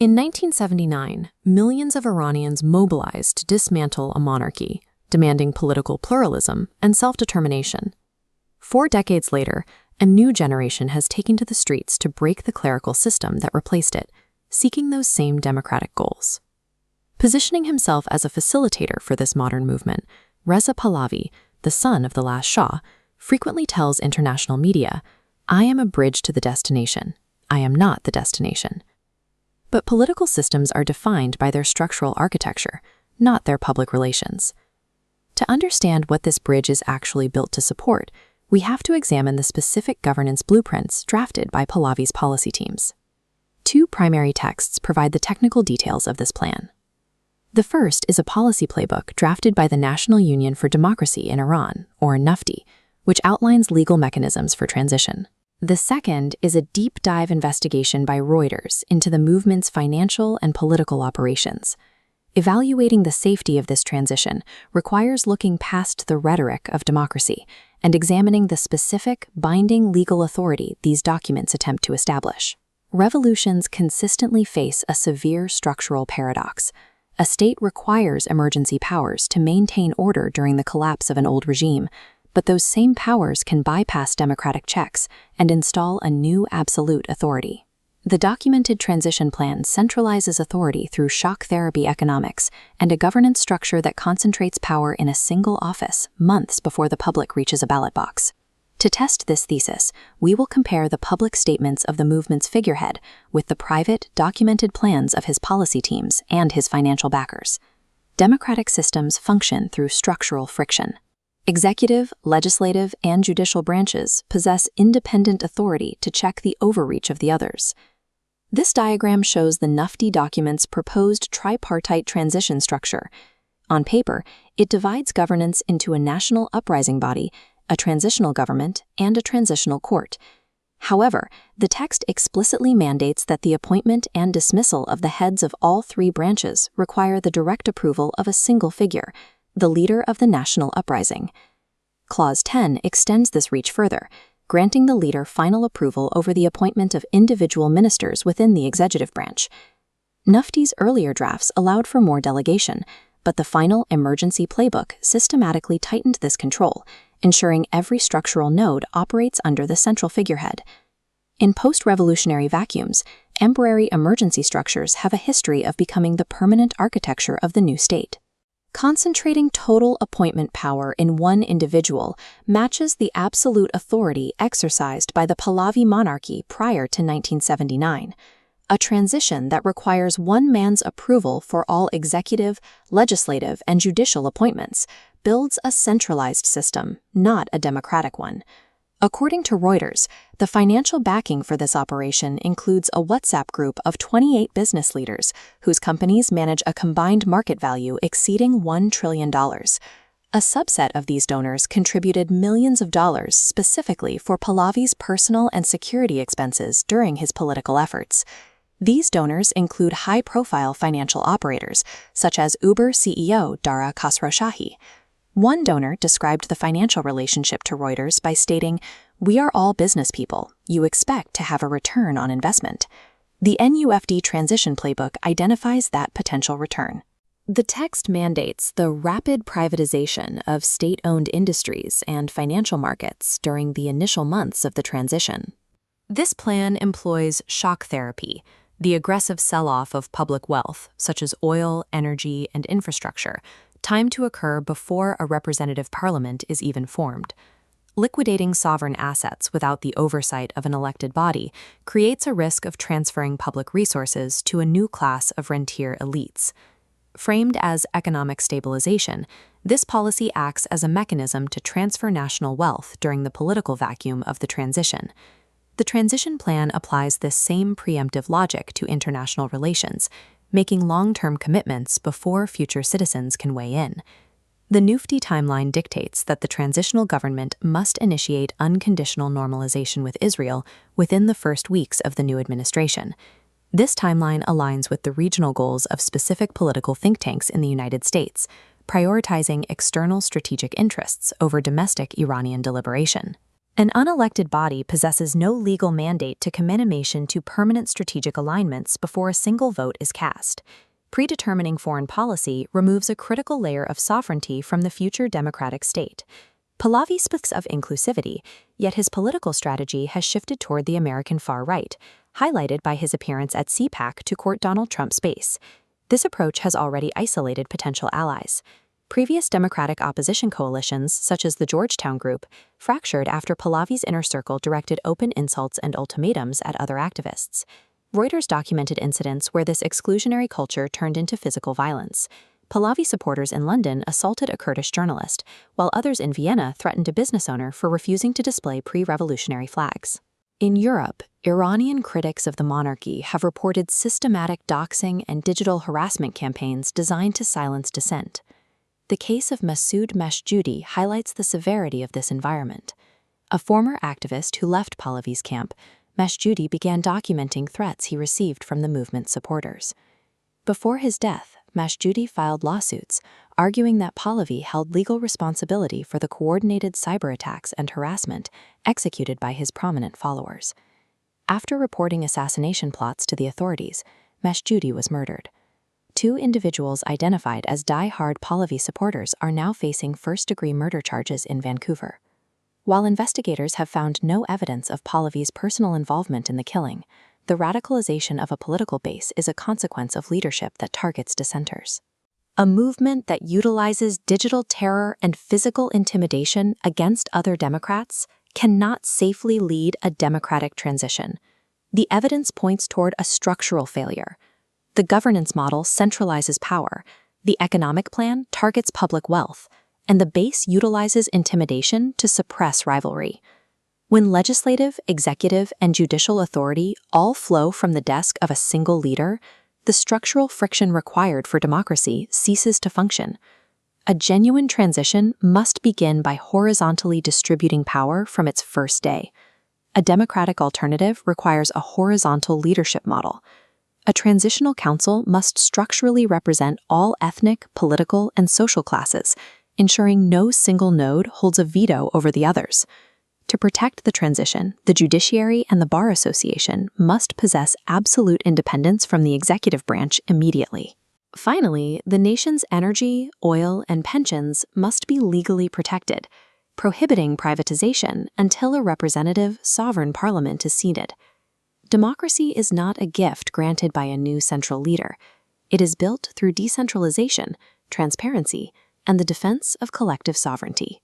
In 1979, millions of Iranians mobilized to dismantle a monarchy, demanding political pluralism and self-determination. 4 decades later, a new generation has taken to the streets to break the clerical system that replaced it, seeking those same democratic goals. Positioning himself as a facilitator for this modern movement, Reza Pahlavi, the son of the last Shah, frequently tells international media, "I am a bridge to the destination. I am not the destination." But political systems are defined by their structural architecture, not their public relations. To understand what this bridge is actually built to support, we have to examine the specific governance blueprints drafted by Pahlavi's policy teams. 2 primary texts provide the technical details of this plan. The first is a policy playbook drafted by the National Union for Democracy in Iran, or NUFDI, which outlines legal mechanisms for transition. The second is a deep dive investigation by Reuters into the movement's financial and political operations. Evaluating the safety of this transition requires looking past the rhetoric of democracy and examining the specific, binding legal authority these documents attempt to establish. Revolutions consistently face a severe structural paradox. A state requires emergency powers to maintain order during the collapse of an old regime, but those same powers can bypass democratic checks and install a new absolute authority. The documented transition plan centralizes authority through shock therapy economics and a governance structure that concentrates power in a single office months before the public reaches a ballot box. To test this thesis, we will compare the public statements of the movement's figurehead with the private, documented plans of his policy teams and his financial backers. Democratic systems function through structural friction. Executive, legislative, and judicial branches possess independent authority to check the overreach of the others. This diagram shows the NUFDI document's proposed tripartite transition structure. On paper, it divides governance into a national uprising body, a transitional government, and a transitional court. However, the text explicitly mandates that the appointment and dismissal of the heads of all 3 branches require the direct approval of a single figure, the leader of the national uprising. Clause 10 extends this reach further, granting the leader final approval over the appointment of individual ministers within the executive branch. NUFDI's earlier drafts allowed for more delegation, but the final emergency playbook systematically tightened this control, ensuring every structural node operates under the central figurehead. In post-revolutionary vacuums, temporary emergency structures have a history of becoming the permanent architecture of the new state. Concentrating total appointment power in one individual matches the absolute authority exercised by the Pahlavi monarchy prior to 1979, a transition that requires one man's approval for all executive, legislative, and judicial appointments, builds a centralized system, not a democratic one. According to Reuters, the financial backing for this operation includes a WhatsApp group of 28 business leaders whose companies manage a combined market value exceeding $1 trillion. A subset of these donors contributed millions of dollars specifically for Pahlavi's personal and security expenses during his political efforts. These donors include high-profile financial operators, such as Uber CEO Dara Khosrowshahi. One donor described the financial relationship to Reuters by stating, "We are all business people. You expect to have a return on investment." The NUFDI transition playbook identifies that potential return. The text mandates the rapid privatization of state-owned industries and financial markets during the initial months of the transition. This plan employs shock therapy, the aggressive sell-off of public wealth, such as oil, energy, and infrastructure, timed to occur before a representative parliament is even formed. Liquidating sovereign assets without the oversight of an elected body creates a risk of transferring public resources to a new class of rentier elites. Framed as economic stabilization, this policy acts as a mechanism to transfer national wealth during the political vacuum of the transition. The transition plan applies this same preemptive logic to international relations, making long-term commitments before future citizens can weigh in. The NUFDI timeline dictates that the transitional government must initiate unconditional normalization with Israel within the first weeks of the new administration. This timeline aligns with the regional goals of specific political think tanks in the United States, prioritizing external strategic interests over domestic Iranian deliberation. An unelected body possesses no legal mandate to commit a nation to permanent strategic alignments before a single vote is cast. Predetermining foreign policy removes a critical layer of sovereignty from the future democratic state. Pahlavi speaks of inclusivity, yet his political strategy has shifted toward the American far right, highlighted by his appearance at CPAC to court Donald Trump's base. This approach has already isolated potential allies. Previous Democratic opposition coalitions, such as the Georgetown Group, fractured after Pahlavi's inner circle directed open insults and ultimatums at other activists. Reuters documented incidents where this exclusionary culture turned into physical violence. Pahlavi supporters in London assaulted a Kurdish journalist, while others in Vienna threatened a business owner for refusing to display pre-revolutionary flags. In Europe, Iranian critics of the monarchy have reported systematic doxing and digital harassment campaigns designed to silence dissent. The case of Masoud Mashjoudi highlights the severity of this environment. A former activist who left Pahlavi's camp, Mashjoudi began documenting threats he received from the movement's supporters. Before his death, Mashjoudi filed lawsuits, arguing that Pahlavi held legal responsibility for the coordinated cyber attacks and harassment executed by his prominent followers. After reporting assassination plots to the authorities, Mashjoudi was murdered. 2 individuals identified as die-hard Pahlavi supporters are now facing first-degree murder charges in Vancouver. While investigators have found no evidence of Pahlavi's personal involvement in the killing, the radicalization of a political base is a consequence of leadership that targets dissenters. A movement that utilizes digital terror and physical intimidation against other Democrats cannot safely lead a democratic transition. The evidence points toward a structural failure. The governance model centralizes power, the economic plan targets public wealth, and the base utilizes intimidation to suppress rivalry. When legislative, executive, and judicial authority all flow from the desk of a single leader, the structural friction required for democracy ceases to function. A genuine transition must begin by horizontally distributing power from its first day. A democratic alternative requires a horizontal leadership model. A transitional council must structurally represent all ethnic, political, and social classes, ensuring no single node holds a veto over the others. To protect the transition, the judiciary and the Bar Association must possess absolute independence from the executive branch immediately. Finally, the nation's energy, oil, and pensions must be legally protected, prohibiting privatization until a representative, sovereign parliament is seated. Democracy is not a gift granted by a new central leader. It is built through decentralization, transparency, and the defense of collective sovereignty.